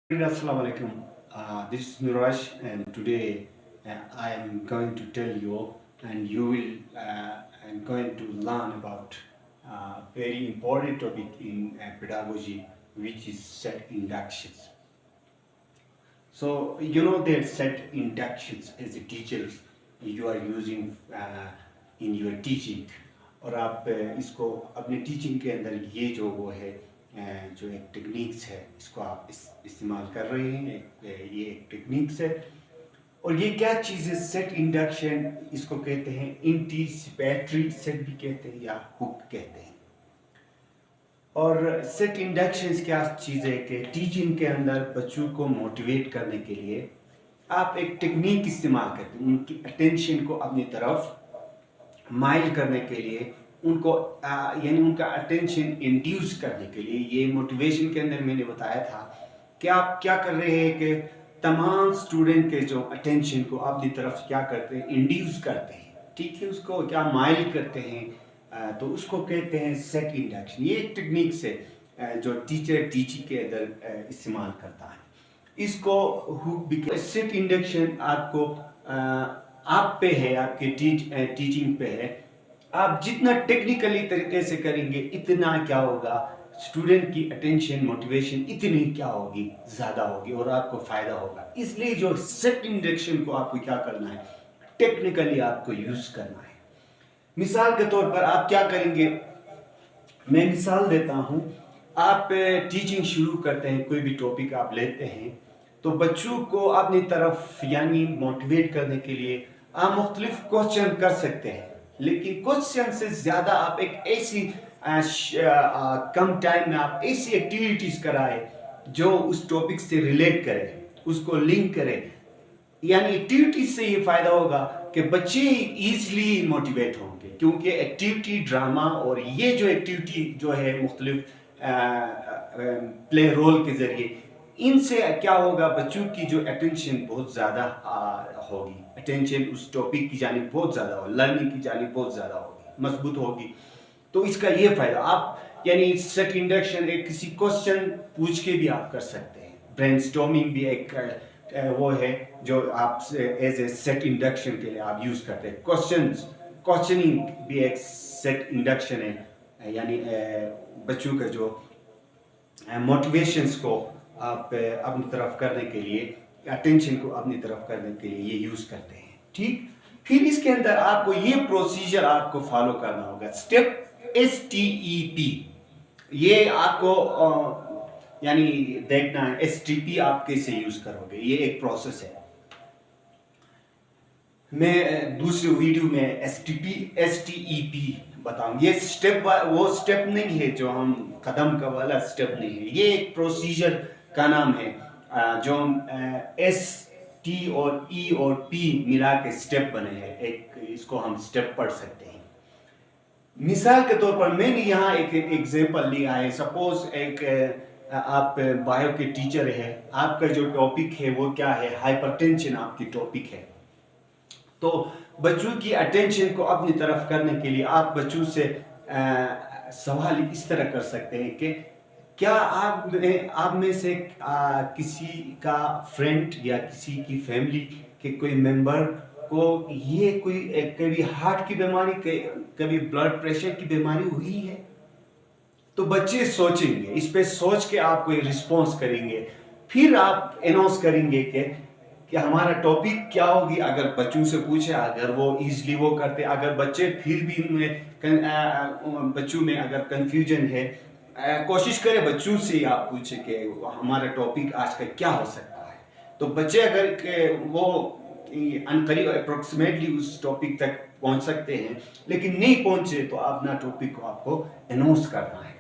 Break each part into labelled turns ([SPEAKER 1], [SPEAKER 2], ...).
[SPEAKER 1] Assalamu alaikum. This is Nuraj, and today I am going to tell you, and you will and going to learn about very important topic in pedagogy, which is set inductions. So you know that set inductions as a teacher you are using in your teaching, और आप इसको अपने teaching के अंदर ये जो वो है जो एक टेक्निक्स है इसको आप इस्तेमाल कर रहे हैं ये एक टेक्निक्स है और ये क्या चीज़ है सेट इंडक्शन इसको कहते हैं एंटीसिपेटरी सेट भी कहते हैं या हुक कहते हैं और सेट इंडक्शंस क्या चीज़ है कि टीचिंग के अंदर बच्चों को मोटिवेट करने के लिए आप एक टेक्निक इस्तेमाल करते हैं उनकी अटेंशन को अपनी तरफ माइल करने के लिए उनको यानी उनका अटेंशन इंड्यूस करने के लिए ये मोटिवेशन के अंदर मैंने बताया था कि आप क्या कर रहे हैं कि तमाम स्टूडेंट के जो अटेंशन को अपनी तरफ क्या करते हैं इंड्यूस करते हैं ठीक है उसको क्या माइल करते हैं तो उसको कहते हैं सेट इंडक्शन ये एक टेक्निक से जो टीचर टीचिंग के अंदर इस्तेमाल करता है इसको हुक भी सेट इंडक्शन आपको आप पे है आपके टीचिंग पे है आप जितना टेक्निकली तरीके से करेंगे इतना क्या होगा स्टूडेंट की अटेंशन मोटिवेशन इतनी क्या होगी ज़्यादा होगी और आपको फ़ायदा होगा इसलिए जो सेट इंडक्शन को आपको क्या करना है टेक्निकली आपको यूज़ करना है मिसाल के तौर पर आप क्या करेंगे मैं मिसाल देता हूँ आप टीचिंग शुरू करते हैं कोई भी टॉपिक आप लेते हैं तो बच्चों को अपनी तरफ यानी मोटिवेट करने के लिए आप मुख्तलिफ क्वेश्चन कर सकते हैं लेकिन क्वेश्चन से ज़्यादा आप एक ऐसी कम टाइम में आप ऐसी एक्टिविटीज़ कराएं जो उस टॉपिक से रिलेट करें उसको लिंक करें यानी एक्टिविटीज़ से ये फ़ायदा होगा कि बच्चे ईज़िली मोटिवेट होंगे क्योंकि एक्टिविटी ड्रामा और ये जो एक्टिविटी जो है मुख्तलिफ प्ले रोल के ज़रिए इनसे क्या होगा बच्चों की जो अटेंशन बहुत ज़्यादा होगी अटेंशन उस टॉपिक की जानिब बहुत ज़्यादा होगी लर्निंग की जानिब बहुत ज़्यादा होगी मजबूत होगी तो इसका ये फ़ायदा आप यानी सेट इंडक्शन एक किसी क्वेश्चन पूछ के भी आप कर सकते हैं ब्रेनस्टॉर्मिंग भी एक वो है जो आप एज ए सेट इंडक्शन के लिए आप यूज़ करते हैं क्वेश्चनिंग भी एक सेट इंडक्शन है यानी बच्चों का जो मोटिवेशंस को आप अपनी तरफ करने के लिए अटेंशन को अपनी तरफ करने के लिए ये यूज़ करते हैं ठीक फिर इसके अंदर आपको ये प्रोसीजर आपको फॉलो करना होगा स्टेप STEP ये आपको यानी देखना है STP आप कैसे यूज़ करोगे ये एक प्रोसेस है मैं दूसरे वीडियो में STEP बताऊं ये स्टेप वो स्टेप नहीं है जो हम कदम का वाला स्टेप नहीं है ये एक प्रोसीजर का नाम है जो S T और E और P मिला के स्टेप बने हैं एक इसको हम स्टेप पढ़ सकते हैं मिसाल के तौर पर मैंने यहाँ एक एग्जांपल लिया है सपोज एक आप बायो के टीचर है आपका जो टॉपिक है वो क्या है हाइपरटेंशन आपकी टॉपिक है तो बच्चों की अटेंशन को अपनी तरफ करने के लिए आप बच्चों से सवाल इस तरह कर सकते हैं कि क्या आप में से किसी का फ्रेंड या किसी की फैमिली के कोई मेंबर को ये कोई कभी हार्ट की बीमारी कभी ब्लड प्रेशर की बीमारी हुई है तो बच्चे सोचेंगे इस पे सोच के आप कोई रिस्पॉन्स करेंगे फिर आप अनाउंस करेंगे कि हमारा टॉपिक क्या होगी अगर बच्चों से पूछे अगर वो इजीली वो करते अगर बच्चे फिर भी उनमें बच्चों में अगर कंफ्यूजन है कोशिश करें बच्चों से आप पूछे कि हमारा टॉपिक आज का क्या हो सकता है तो बच्चे अगर वो अनकरीब अप्रोक्सीमेटली उस टॉपिक तक पहुंच सकते हैं लेकिन नहीं पहुंचे तो अपना टॉपिक को आपको अनाउंस करना है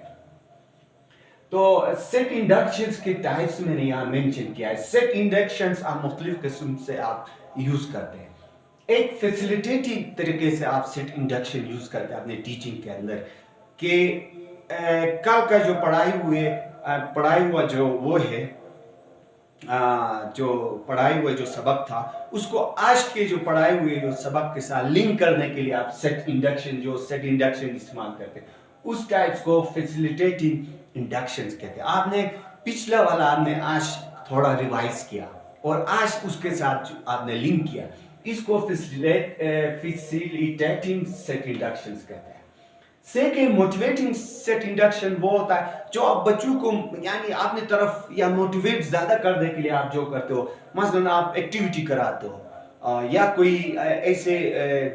[SPEAKER 1] तो सेट इंडक्शंस के टाइप्स मैंने यहाँ मेंशन किया है सेट इंडक्शंस आप मुख्तलिफ किस्म से आप यूज़ करते हैं एक फैसिलिटेटिव तरीके से आप सेट इंडक्शन यूज़ करते हैं अपने टीचिंग के अंदर कि कल का जो पढ़ाई हुआ जो वो है जो पढ़ाई हुआ जो सबक था उसको आज के जो पढ़ाए हुए जो सबक के साथ लिंक करने के लिए आप सेट इंडक्शन इस्तेमाल करते हैं उस टाइप्स को फैसिलिटेटिव इंडक्शंस कहते हैं आपने पिछला वाला आपने आज تھوڑا ریوائز کیا اور آج اس کے ساتھ آپ نے لنک کیا، اس کو فیسیلیٹیٹنگ سیٹ انڈکشنز کہتے ہیں۔ سیکنڈ موٹیویٹنگ سیٹ انڈکشن وہ ہوتا ہے جو آپ بچوں کو یعنی اپنی طرف یا موٹیویٹ زیادہ کرنے کے لیے آپ جو کرتے ہو، مثلاً آپ ایکٹیویٹی کراتے ہو یا کوئی ایسے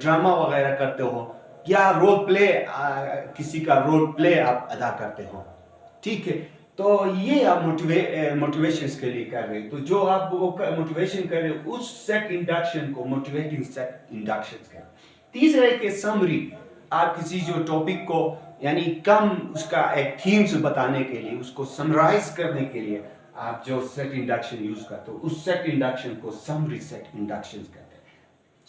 [SPEAKER 1] ڈرامہ وغیرہ کرتے ہو یا رول پلے، کسی کا رول پلے آپ ادا کرتے ہو، ٹھیک ہے، تو یہ آپ موٹیویشنس کے لیے کر رہے، تو جو آپ موٹیویشن کر رہے اس سیٹ انڈکشن کو موٹیویٹنگ سیٹ انڈکشن کہتے ہیں۔ تیسرا ہے کہ سمری، آپ کسی جو ٹاپک کو یعنی کم اس کا ایک تھیمز بتانے کے لیے، اس کو سمرائز کرنے کے لیے آپ جو سیٹ انڈکشن یوز کرتے ہو، اس سیٹ انڈکشن کو سمری سیٹ انڈکشن کہتے ہیں۔